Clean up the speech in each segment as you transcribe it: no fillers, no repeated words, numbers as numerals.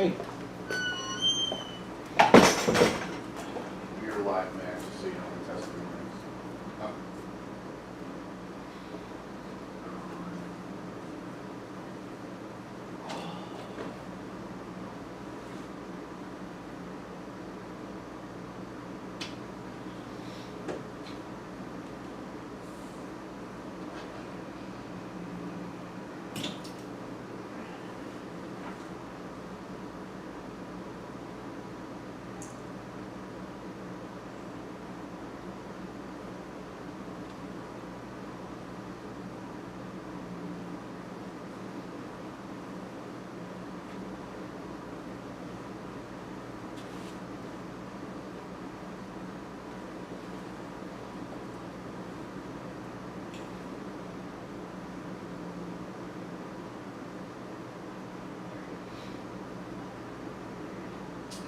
Hey. You're live, Max, so you don't test the rings. Oh.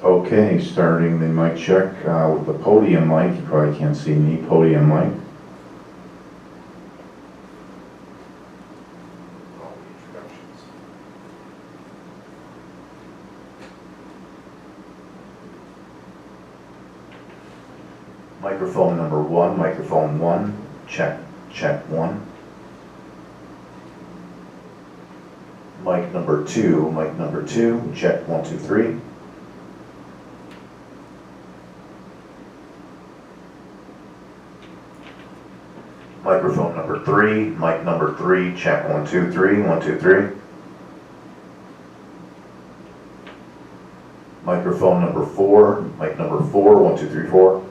Okay, starting the mic check with the podium mic. You probably can't see me. Podium mic. All the introductions. Microphone number 1, microphone 1. Check, check 1. Mic number 2, check 1, 2, 3. Microphone number 3, mic number 3, check 1, 2, 3, 1, 2, 3. Microphone number 4, mic number 4, 1, 2, 3, 4.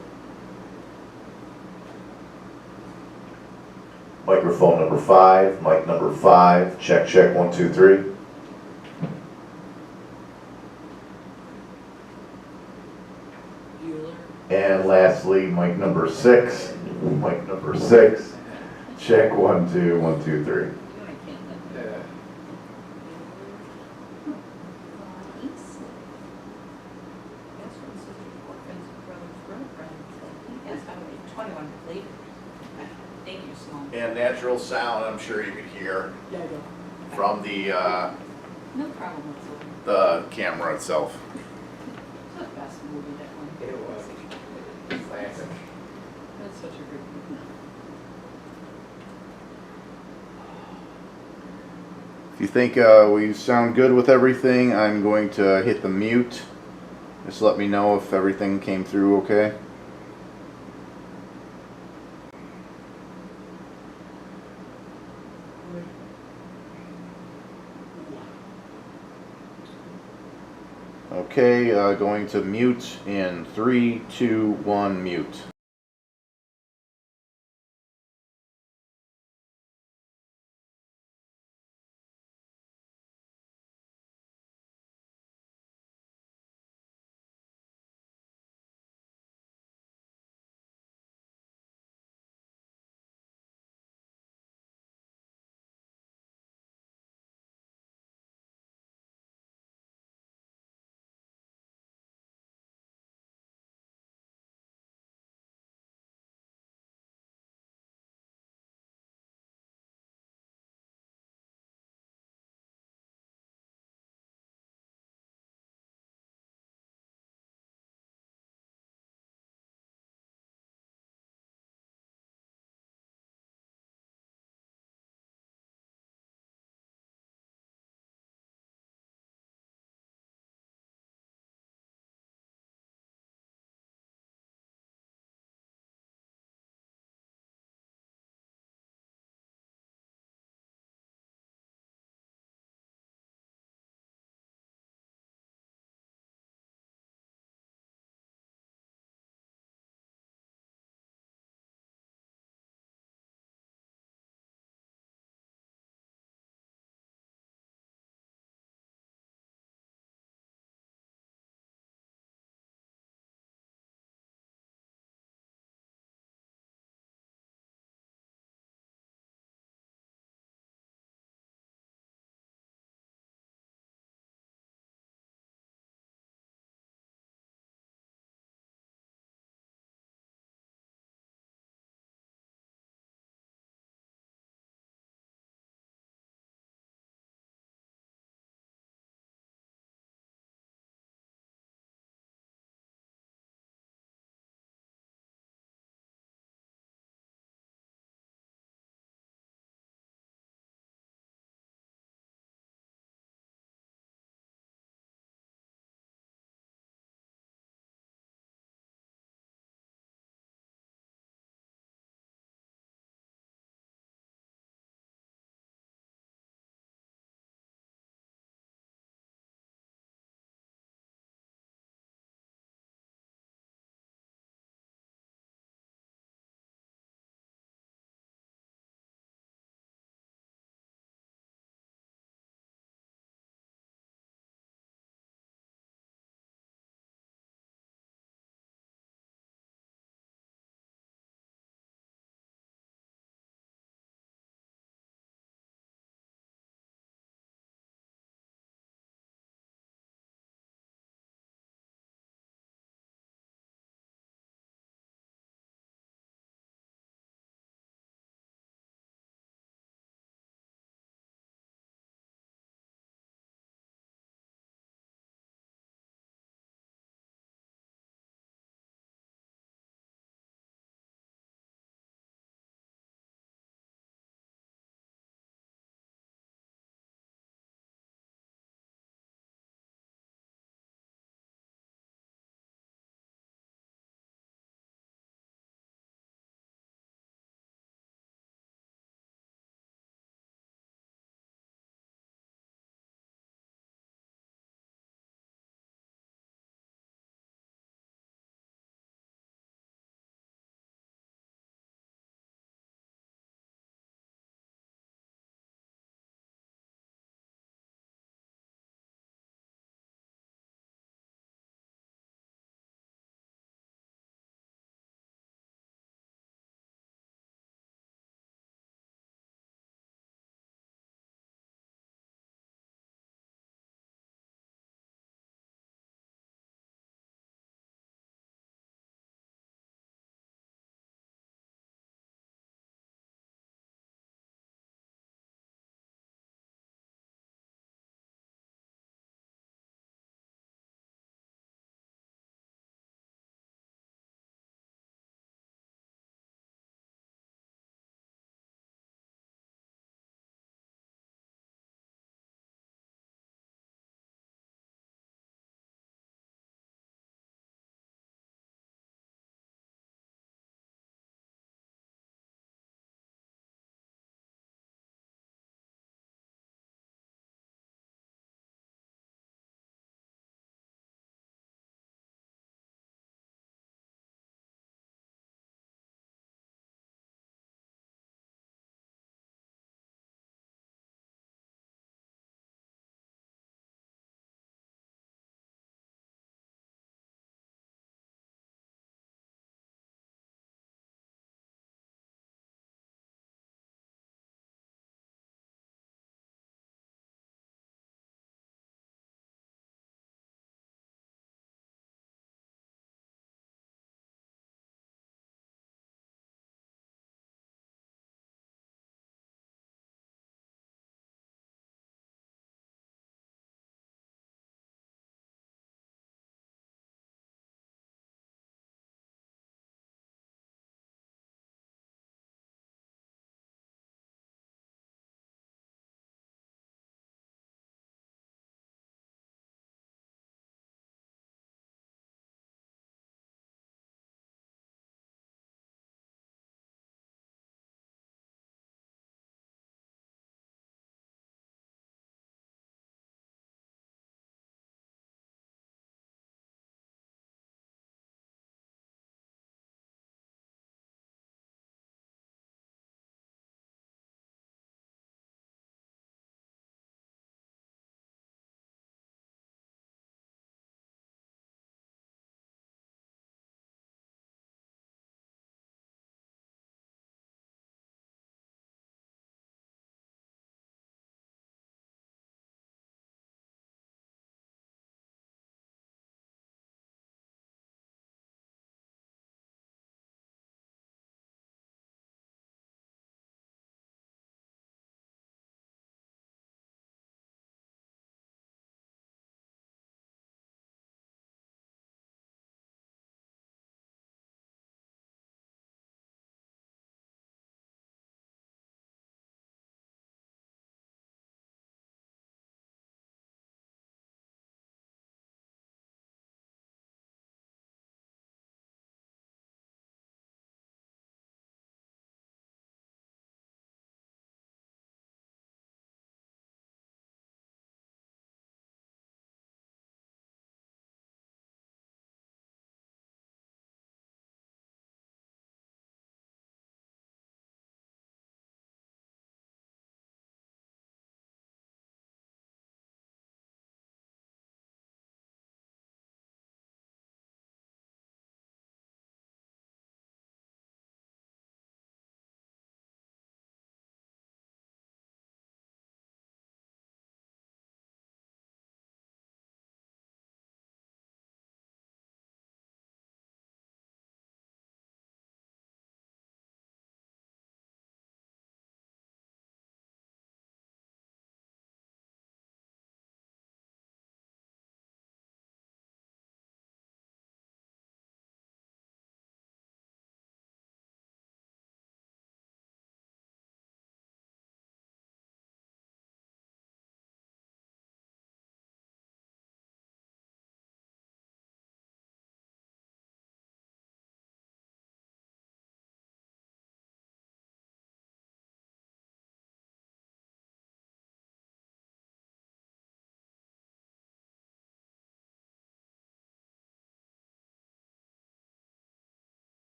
Microphone number 5, mic number 5, check, check 1, 2, 3. And lastly, mic number 6, check 1, 2, 1, 2, 3. Yeah. And natural sound, I'm sure you could hear from the No problem whatsoever. the camera itself. It's the best movie, that one. It was classic. That's such a great movie. If you think we sound good with everything, I'm going to hit the mute. Just let me know if everything came through okay. Okay, going to mute in 3, 2, 1, mute.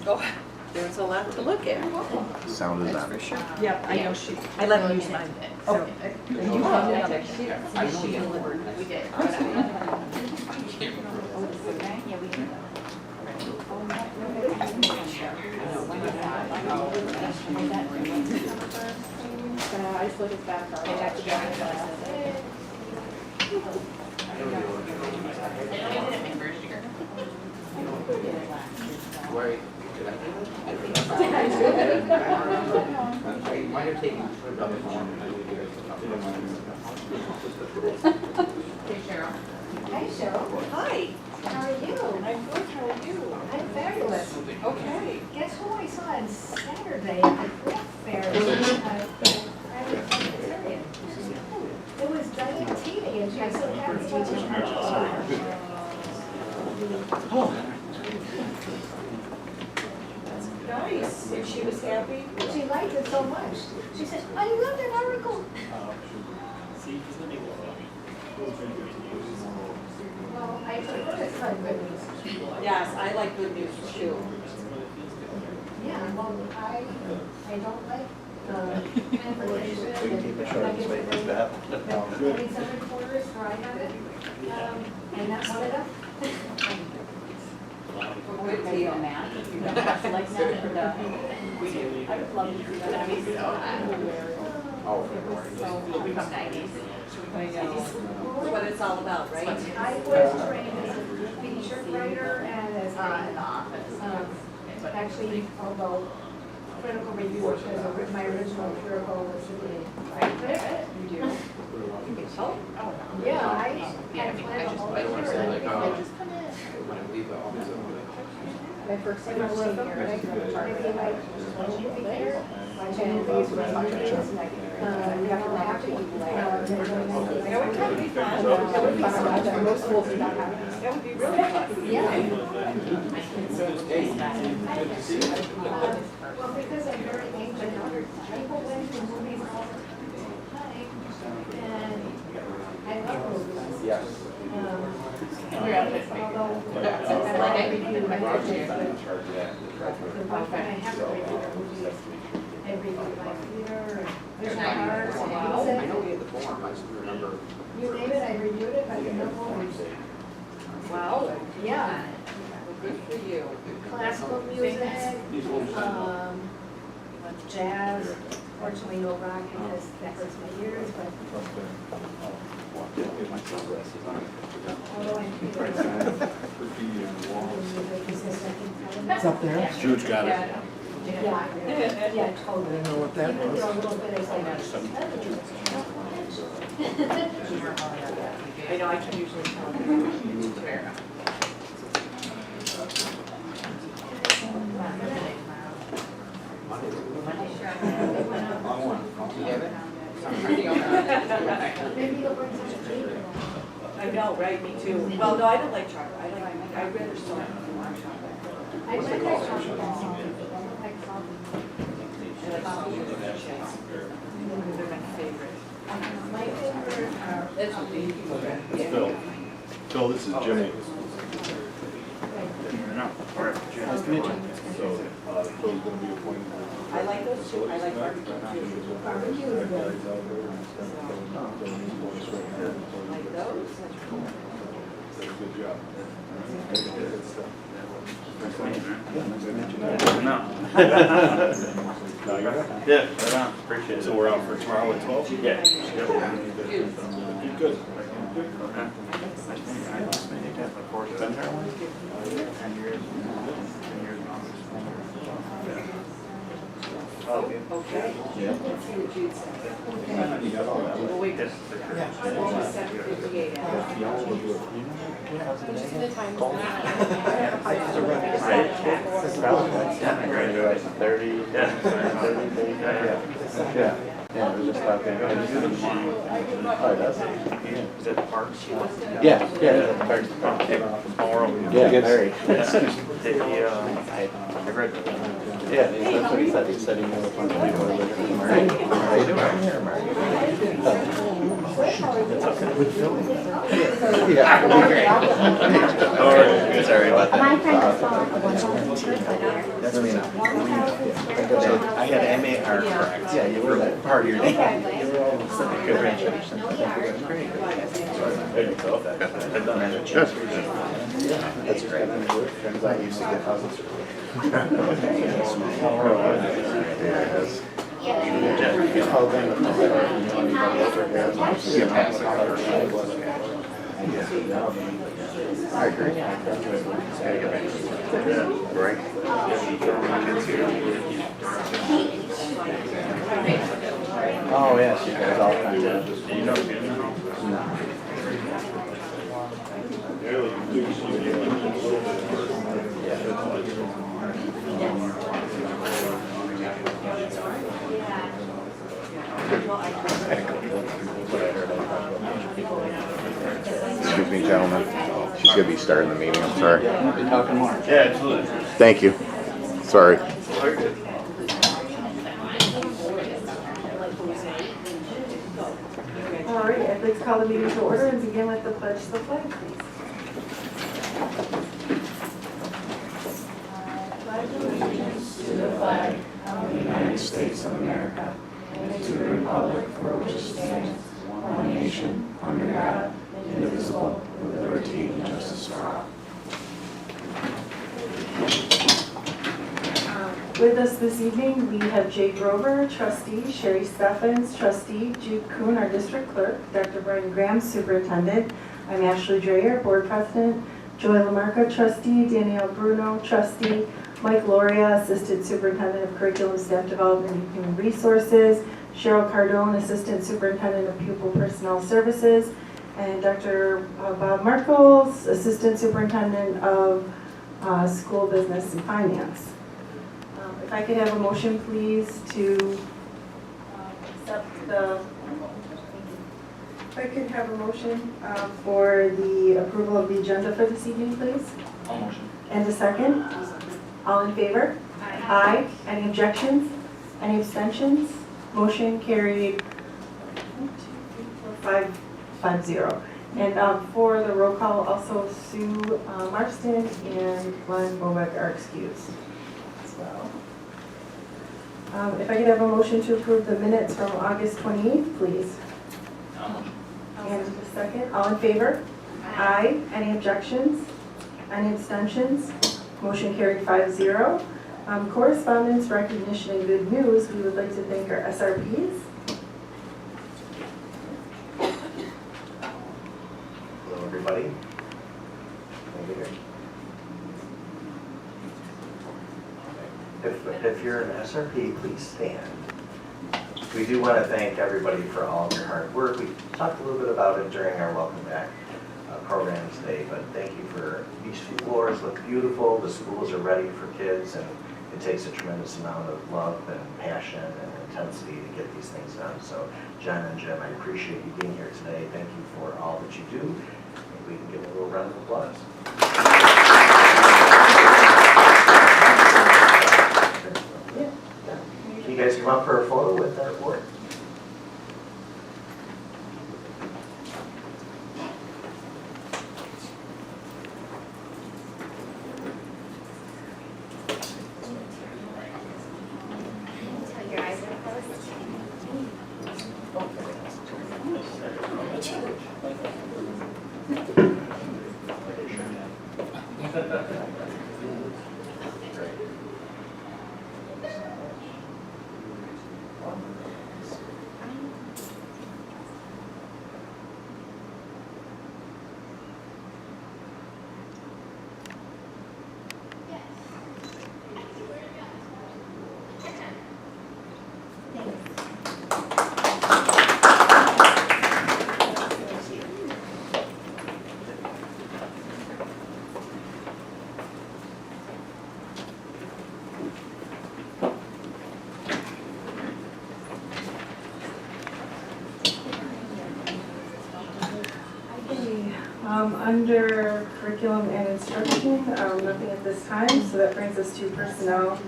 Oh, there's a lot to look at. Sound is on. For sure. Yep, I know she, I let her use mine. So, We did. I just look at that card. I have to Right. Might have taken. Hi, Cheryl. Hi, How are you? I'm good, how are you? I'm fabulous. Okay. Guess who I saw on Saturday at the craft fair? It was Diane Teeny, and she was so happy about the Nice, and she was happy? She liked it so much. She said, I love that article. Well, I prefer to cut good news. Yes, I like good news too. Yeah, well, I don't like transportation. Having 7 quarters where I have it, and that's split up. Good deal, Matt. You don't have to like that for the. I would love to do that. I mean, Oh, February. so we become 90s. I know. That's what it's all about, right? I was trained as a feature writer and as a, actually, although critical review, because my original career goal was to be. You do. Oh, Yeah, I had planned a whole I don't want to say like, year. when I leave the office. My first And I year, was senior, maybe like, movie theater, watch movies, watch movies, you have to laugh at people. that would kind of be fun. That would be fun. Most schools do not have it. That would be really fun. Yeah. Well, because I'm very ancient, people went to movies all the time, and I love movies. Yes. Although, I like every few my pictures, but the one thing I haven't reviewed are movies. I reviewed my theater, and Vision Arts, and I know music. we had the form, I just remember. You name it, I reviewed it, but you know, Wow, yeah. good for you. Classical music, jazz, fortunately no rock because that hurts my ears, but although I'm. It's up there. Jude's got it. Yeah, yeah, totally. I didn't know what that Even was. though a little bit is like. I know, I can usually tell. Maybe you'll bring some cake. I know, right, me too. Well, no, I don't like chocolate. I'd rather soda. I like that chocolate, but I don't like coffee. I like coffee. They're my favorite. My favorite are. That's what they Phil. Phil, this is Jimmy. Nice to meet you. So, Phil's gonna be appointed. I like those too. I like barbecue too. Barbecue is good. Like those. Good job. No. Now you're up. Yeah, right on. Appreciate it. So we're out for tomorrow at 12? Yeah. Good. Of course, been there 10 years. 10 years. Okay. Yeah. Let's see what Jude says. You got all that. Well, wait. Yes. Only 7:58 hours. Graduated 30. Yeah. Yeah, yeah, we just thought that. Oh, does it? Is that parks? Yeah, yeah, very. Small world. Yeah, very. I graduated. Yeah, that's what he said. He said he knew a bunch of people who lived in Murray. How you doing? Here, Murray. With Phil? Yeah, it'd be great. Sorry about that. My friend are Yeah. correct. Yeah, you were there. Part of your day. Congratulations. No, we are. Great. I've done that. Good. That's great. Turns out you used to get houses. Oh, then, anybody over here? Yeah, pass it. I agree. Right. Oh, yes, you guys all kind of. Excuse me, gentlemen. She's gonna be starting the meeting, I'm sorry. We'll be talking more. Thank you. Sorry. All right, I'd like to call the meeting to order and begin with the pledge to the flag, please. United States of America, and to the republic for which it stands, one nation, under God, indivisible, with liberty and justice for all. With us this evening, we have Jay Grover, trustee, Sherry Steffens, trustee, Jude Kuhn, our district clerk, Dr. Brian Graham, superintendent. I'm Ashley Dreyer, board president, Joy Lamarca, trustee, Danielle Bruno, trustee, Mike Loria, assistant superintendent of curriculum, staff development, and human resources, Cheryl Cardone, assistant superintendent of pupil personnel services, and Dr. Bob Markles, assistant superintendent of school business and finance. If I could have a motion, please, to accept the, if I could have a motion for the approval of the agenda for this evening, please? And a second? All in favor? Aye. Any objections? Any abstentions? Motion carried 5-0. And for the roll call, also Sue Marston and Glenn Bobek are excused as well. If I could have a motion to approve the minutes from August 28th, please. And a second. All in favor? Aye. Any objections? Any abstentions? Motion carried 5-0. Correspondence, recognition, and good news. We would like to thank our SRPs. Hello, everybody. If you're an SRP, please stand. We do want to thank everybody for all of your hard work. We talked a little bit about it during our Welcome Back program today, but thank you for these floors look beautiful. The schools are ready for kids, and it takes a tremendous amount of love and passion and intensity to get these things done. So Jen and Jim, I appreciate you being here today. Thank you for all that you do. I think we can give a little round of applause. Can you guys come up for a photo with our board? Until your eyes are closed. Under curriculum and instruction, nothing at this time, so that brings us to personnel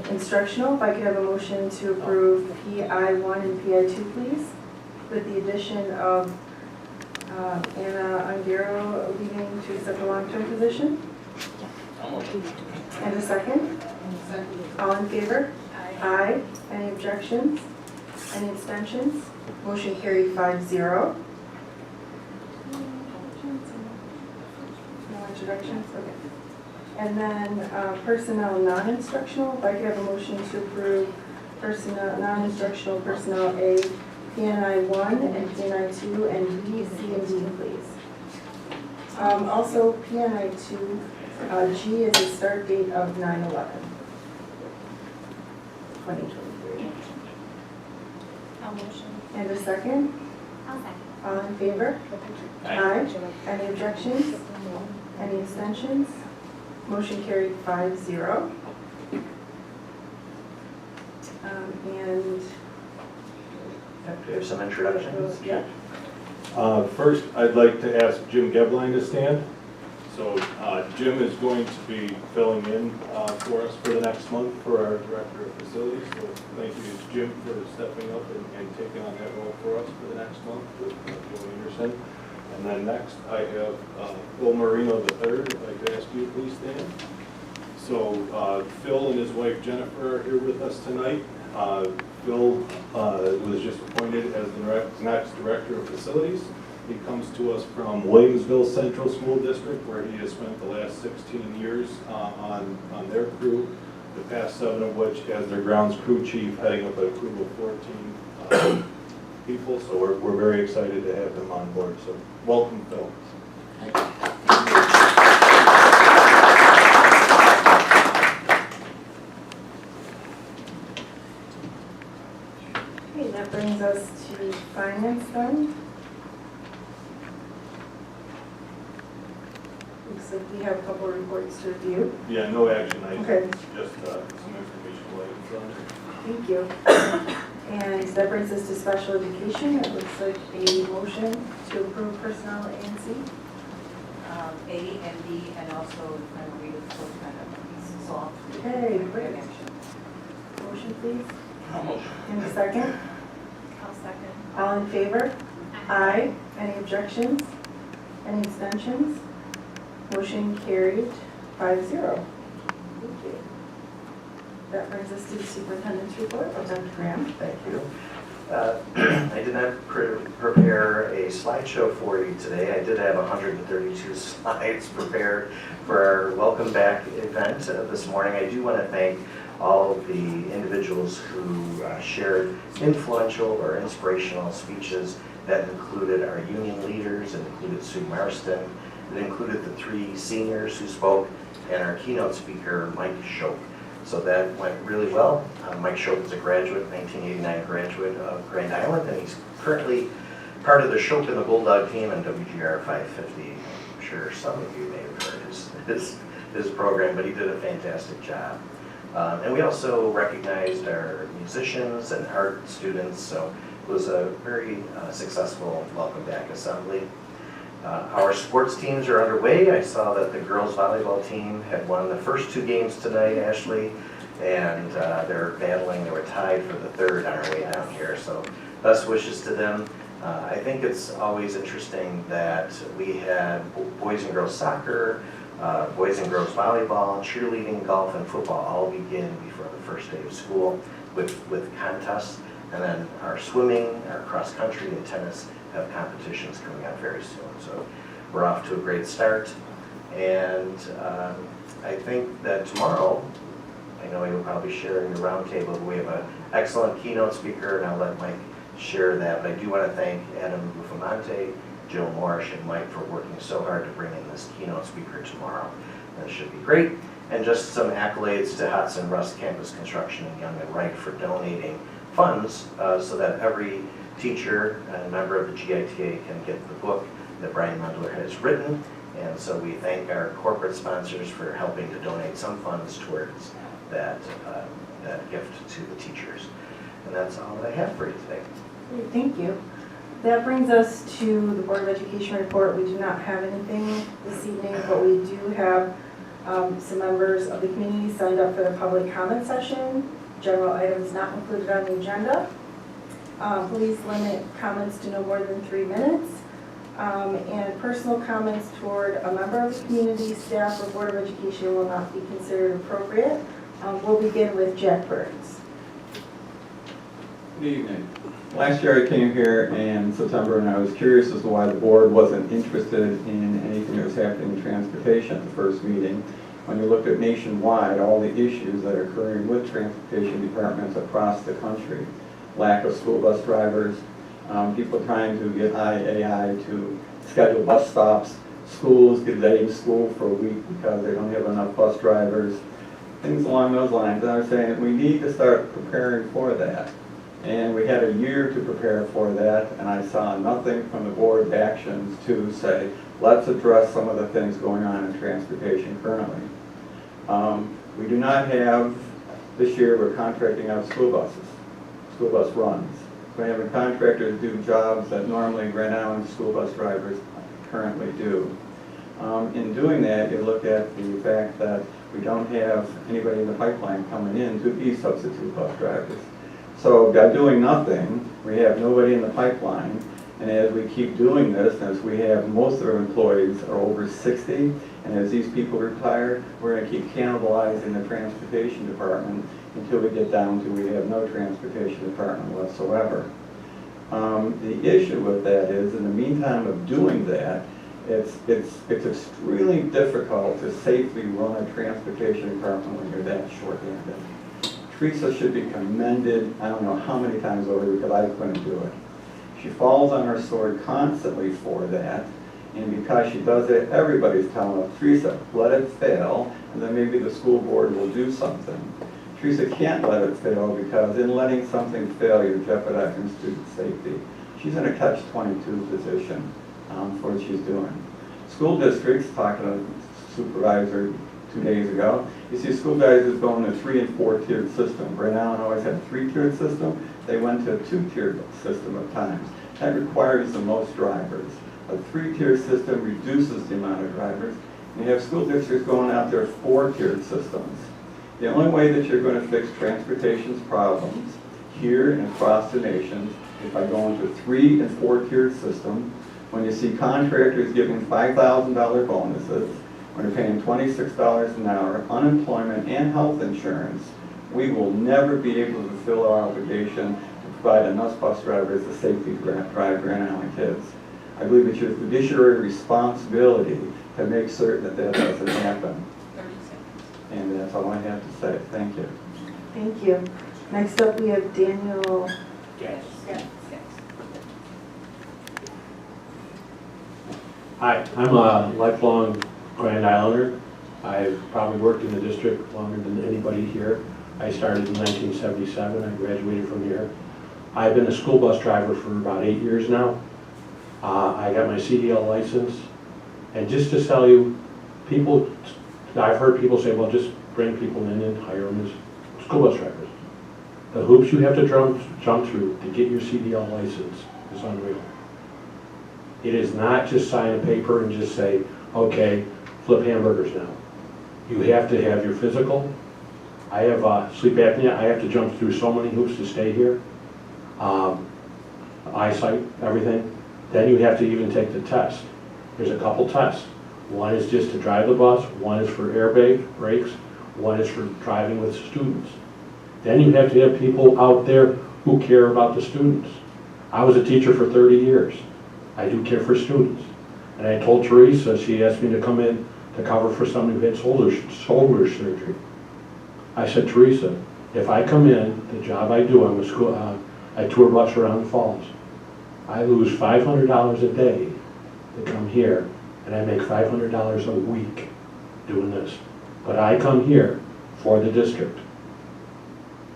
instructional. If I could have a motion to approve PI1 and PI2, please, with the addition of Anna Ungaro leaving to accept a long-term position. And a second? All in favor? Aye. Any objections? Any abstentions? Motion carried 5-0. No introductions? Okay. And then personnel non-instructional, if I could have a motion to approve personnel, non-instructional personnel A, PNI 1 and PNI 2, and B, C, and D, please. Also, PNI 2, G is a start date of 9/11/2023. I'll motion. And a second? I'll second. All in favor? Aye. Any objections? Any abstentions? Motion carried 5-0. And Do we have some introductions? yeah. First, I'd like to ask Jim Gebline to stand. So Jim is going to be filling in for us for the next month for our Director of Facilities. So thank you to Jim for stepping up and taking on that role for us for the next month with Joe Anderson. And then next, I have Phil Marino III. I'd like to ask you to please stand. So Phil and his wife Jennifer are here with us tonight. Phil was just appointed as the next Director of Facilities. He comes to us from Williamsville Central School District, where he has spent the last 16 years on their crew, the past 7 of which as their grounds crew chief, heading up a crew of 14 people. So we're very excited to have him on board. So welcome, Phil. Okay, that brings us to finance then. Looks like we have a couple of reports to review. Yeah, no action items, Okay. just some information items on it. Thank you. And that brings us to special education. It looks like a motion to approve personnel A and C. A and B, and also kind of read it for kind of soft. Okay, great. Action. Motion, please. I'll motion. And a second. I'll second. All in favor? Aye. Any objections? Any abstentions? Motion carried 5-0. Thank you. That brings us to the superintendent's report. Dr. Graham. Thank you. I did not prepare a slideshow for you today. I did have 132 slides prepared for our welcome back event this morning. I do want to thank all of the individuals who shared influential or inspirational speeches that included our union leaders, it included Sue Marston, it included the 3 seniors who spoke, and our keynote speaker, Mike Shope. So that went really well. Mike Shope is a graduate, 1989 graduate of Grand Island, and he's currently part of the Shope and the Bulldog team in WGR 550. I'm sure some of you may have heard his program, but he did a fantastic job. And we also recognized our musicians and art students, so it was a very successful welcome back assembly. Our sports teams are underway. I saw that the girls volleyball team had won the first 2 games tonight, Ashley, and they're battling, they were tied for the 3rd on our way down here, so best wishes to them. I think it's always interesting that we had boys and girls soccer, boys and girls volleyball, cheerleading, golf, and football all begin before the first day of school with contests, and then our swimming, our cross country, and tennis have competitions coming up very soon. So we're off to a great start. And I think that tomorrow, I know you'll probably share in the roundtable, but we have an excellent keynote speaker, and I'll let Mike share that. But I do want to thank Adam Bufamonte, Jill Morrish, and Mike for working so hard to bring in this keynote speaker tomorrow. That should be great. And just some accolades to Hudson Rust Campus Construction and Young and Wright for donating funds so that every teacher and member of the GITA can get the book that Brian Mundler has written. And so we thank our corporate sponsors for helping to donate some funds towards that gift to the teachers. And that's all I have for you today. Great, thank you. That brings us to the Board of Education report. We do not have anything this evening, but we do have some members of the community signed up for the public comment session. General items not included on the agenda. Please limit comments to no more than 3 minutes. And personal comments toward a member of the community, staff, or Board of Education will not be considered appropriate. We'll begin with Jack Burns. Good evening. Last year I came here in September and I was curious as to why the board wasn't interested in anything that was happening in transportation at the first meeting. When you looked at nationwide, all the issues that are occurring with transportation departments across the country. Lack of school bus drivers, people trying to get IAI to schedule bus stops, schools delaying school for a week because they don't have enough bus drivers, things along those lines. And I was saying we need to start preparing for that. And we had a year to prepare for that, and I saw nothing from the board's actions to say, let's address some of the things going on in transportation currently. We do not have, this year we're contracting out school buses, school bus runs. We're having contractors do jobs that normally renowned school bus drivers currently do. In doing that, you look at the fact that we don't have anybody in the pipeline coming in to be substitute bus drivers. So by doing nothing, we have nobody in the pipeline, and as we keep doing this, as we have most of our employees are over 60, and as these people retire, we're going to keep cannibalizing the transportation department until we get down to we have no transportation department whatsoever. The issue with that is, in the meantime of doing that, it's extremely difficult to safely run a transportation department when you're that short-handed. Teresa should be commended, I don't know how many times over, because I couldn't do it. She falls on her sword constantly for that, and because she does it, everybody's telling her, Teresa, let it fail, and then maybe the school board will do something. Teresa can't let it fail, because in letting something fail, you're jeopardizing student safety. She's in a catch-22 position for what she's doing. School districts, talking to a supervisor 2 days ago, you see school guys is going to 3- and 4-tiered system. Right now, I always had a 3-tiered system. They went to a 2-tiered system at times. That requires the most drivers. A 3-tiered system reduces the amount of drivers. And you have school districts going out there 4-tiered systems. The only way that you're going to fix transportation's problems here and across the nation is by going to a 3- and 4-tiered system. When you see contractors giving $5,000 bonuses, when they're paying $26 an hour, unemployment and health insurance, we will never be able to fulfill our obligation to provide enough bus drivers to safely drive Grand Island kids. I believe it's your fiduciary responsibility to make certain that that doesn't happen. 30 seconds. And that's all I have to say. Thank you. Thank you. Next up, we have Daniel. Yes. Hi, I'm a lifelong Grand Islander. I've probably worked in the district longer than anybody here. I started in 1977. I graduated from here. I've been a school bus driver for about 8 years now. I got my CDL license. And just to tell you, I've heard people say, well, just bring people in and hire them as school bus drivers. The hoops you have to jump through to get your CDL license is unreal. It is not just sign a paper and just say, okay, flip hamburgers now. You have to have your physical. I have sleep apnea. I have to jump through so many hoops to stay here. Eyesight, everything. Then you have to even take the test. There's a couple tests. One is just to drive the bus. One is for airbag brakes. One is for driving with students. Then you have to have people out there who care about the students. I was a teacher for 30 years. I do care for students. And I told Teresa, she asked me to come in to cover for somebody who had shoulder surgery. I said, Teresa, if I come in, the job I do, I'm a school, I tour bus around the falls. I lose $500 a day to come here, and I make $500 a week doing this. But I come here for the district.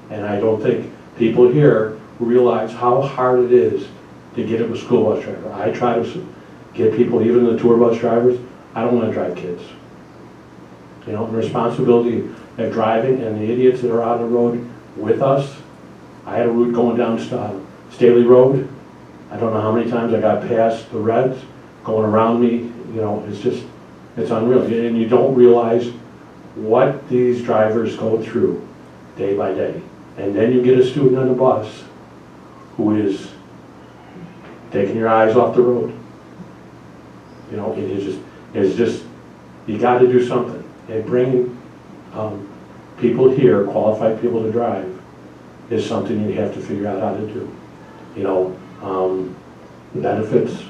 And I don't think people here realize how hard it is to get a school bus driver. I try to get people, even the tour bus drivers, I don't want to drive kids. You know, the responsibility of driving and the idiots that are on the road with us. I had a route going down Staley Road. I don't know how many times I got past the reds going around me. You know, it's unreal. And you don't realize what these drivers go through day by day. And then you get a student on the bus who is taking your eyes off the road. You know, it's just, you got to do something. And bring people here, qualified people to drive, is something you have to figure out how to do. You know, benefits,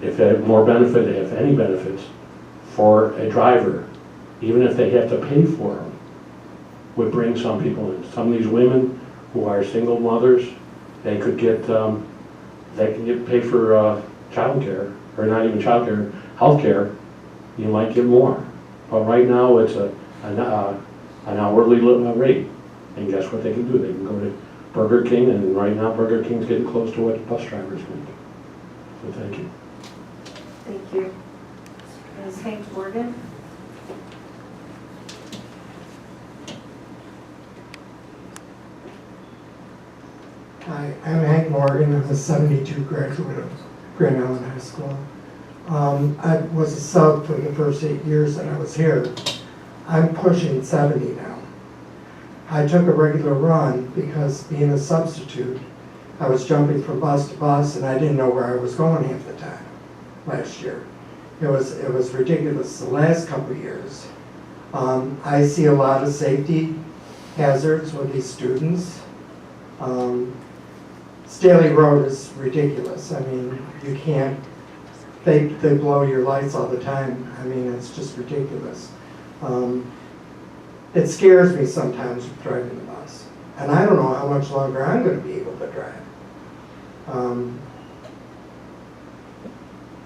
if they have more benefit, if any benefits, for a driver, even if they have to pay for them, would bring some people in. Some of these women who are single mothers, they could get paid for childcare, or not even childcare, healthcare. You might get more, but right now it's an hourly rate. And guess what they can do? They can go to Burger King, and right now Burger King's getting close to what bus drivers make. So thank you. Thank you. Ms. Hank Morgan? Hi, I'm Hank Morgan. I'm a 72 graduate of Grand Island High School. I was a sub for the first 8 years that I was here. I'm pushing 70 now. I took a regular run because being a substitute, I was jumping from bus to bus and I didn't know where I was going half the time last year. It was ridiculous the last couple of years. I see a lot of safety hazards with these students. Staley Road is ridiculous. I mean, you can't, they blow your lights all the time. I mean, it's just ridiculous. It scares me sometimes driving the bus. And I don't know how much longer I'm going to be able to drive.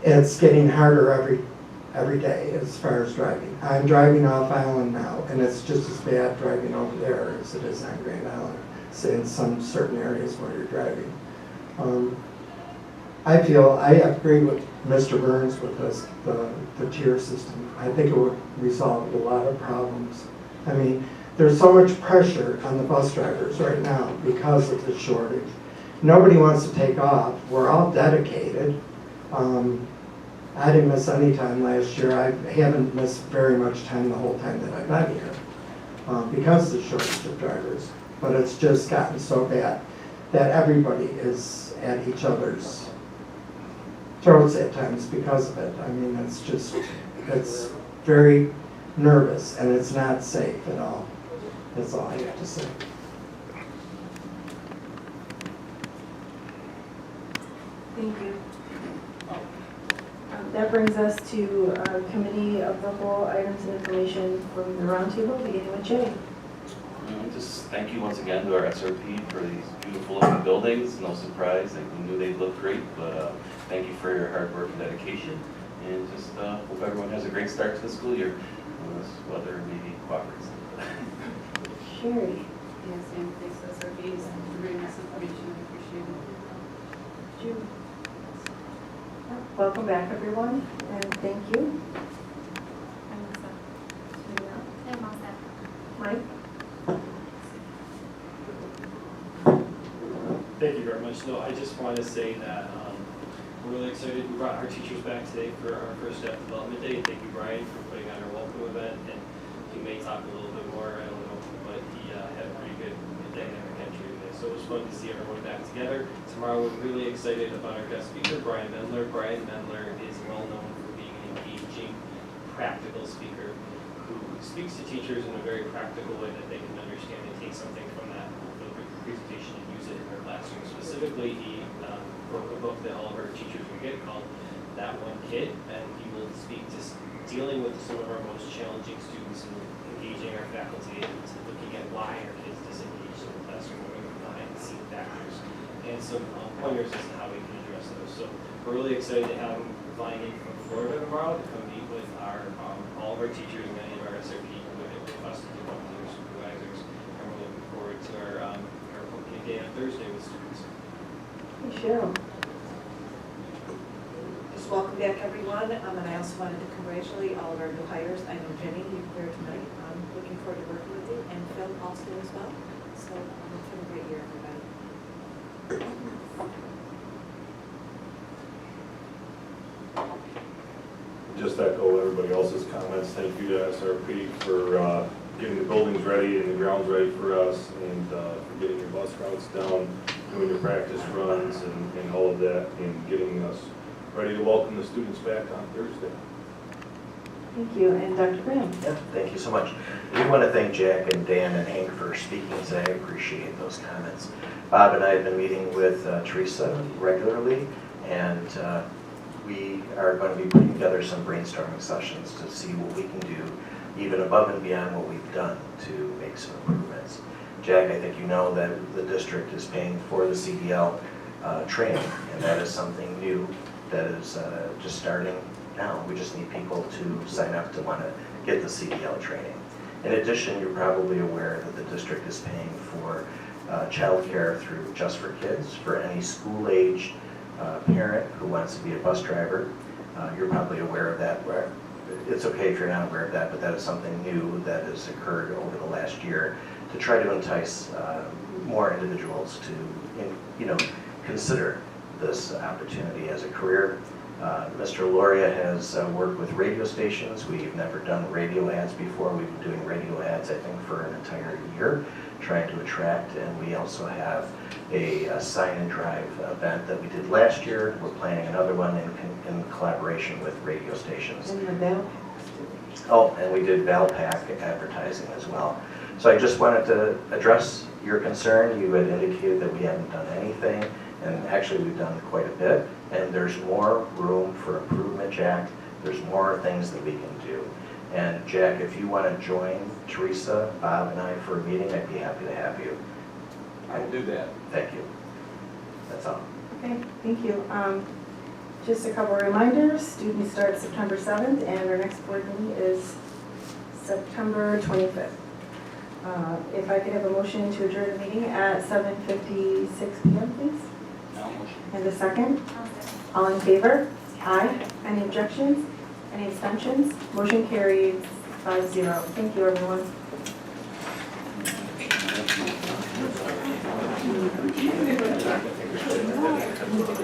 It's getting harder every day as far as driving. I'm driving off island now, and it's just as bad driving over there as it is on Grand Island, say in some certain areas where you're driving. I agree with Mr. Burns with this, the tier system. I think it would resolve a lot of problems. I mean, there's so much pressure on the bus drivers right now because of the shortage. Nobody wants to take off. We're all dedicated. I didn't miss any time last year. I haven't missed very much time the whole time that I've been here because of the shortage of drivers. But it's just gotten so bad that everybody is at each other's throats at times because of it. I mean, it's very nervous and it's not safe at all. That's all I have to say. Thank you. That brings us to committee of the whole items and information from the roundtable, beginning with Jay. Just thank you once again to our SRP for these beautiful looking buildings. No surprise, we knew they'd look great, but thank you for your hard work and dedication. And just hope everyone has a great start to the school year. This weather maybe cooperates. Sherry. Yes, and thanks to SRBs for bringing us information. I appreciate it. Jude. Welcome back, everyone, and thank you. Mike? Thank you very much. No, I just wanted to say that we're really excited. We brought our teachers back today for our first staff development day. Thank you, Brian, for putting on our welcome event. And he may talk a little bit more, I don't know, but he had a pretty good dynamic entry today. So it was fun to see everyone back together. Tomorrow we're really excited about our guest speaker, Brian Mendler. Brian Mendler is well known for being an engaging, practical speaker who speaks to teachers in a very practical way that they can understand and take something from that presentation and use it in their classroom. Specifically, he wrote a book that all of our teachers will get called That One Kid, and he will speak to dealing with some of our most challenging students and engaging our faculty and looking at why our kids disengage in the classroom, what are the behind-the-scene factors, and some pointers as to how we can address those. So we're really excited to have him flying in from Florida tomorrow to come meet with our all of our teachers and many of our SRP with us to develop their supervisors, and we're looking forward to our opening day on Thursday with students. Hey, Cheryl. Just welcome back, everyone. And I also wanted to congratulate all of our new hires. I know Jenny, you're here tonight. I'm looking forward to working with you, and Phil also as well. So it's been a great year, everybody. Just echo everybody else's comments. Thank you to SRP for getting the buildings ready and the grounds ready for us, and for getting your bus routes down, doing your practice runs and all of that, and getting us ready to welcome the students back on Thursday. Thank you, and Dr. Graham. Yeah, thank you so much. We want to thank Jack and Dan and Hank for speaking today. I appreciate those comments. Bob and I have been meeting with Teresa regularly, and we are going to be putting together some brainstorming sessions to see what we can do even above and beyond what we've done to make some improvements. Jack, I think you know that the district is paying for the CDL training, and that is something new that is just starting now. We just need people to sign up to want to get the CDL training. In addition, you're probably aware that the district is paying for childcare through Just for Kids for any school-aged parent who wants to be a bus driver. You're probably aware of that. It's okay if you're not aware of that, but that is something new that has occurred over the last year to try to entice more individuals to, consider this opportunity as a career. Mr. Loria has worked with radio stations. We've never done radio ads before. We've been doing radio ads, I think, for an entire year, trying to attract. And we also have a sign and drive event that we did last year. We're planning another one in collaboration with radio stations. And the Valpac. Oh, and we did Valpac advertising as well. So I just wanted to address your concern. You had indicated that we haven't done anything, and actually we've done quite a bit. And there's more room for improvement, Jack. There's more things that we can do. And Jack, if you want to join Teresa, Bob, and I for a meeting, I'd be happy to have you. I'll do that. Thank you. That's all. Okay, thank you. Just a couple of reminders. Students start September 7th, and our next board meeting is September 25th. If I could have a motion to adjourn the meeting at 7:56 p.m., please. And a second? All in favor? Aye. Any objections? Any abstentions? Motion carries 5-0. Thank you, everyone.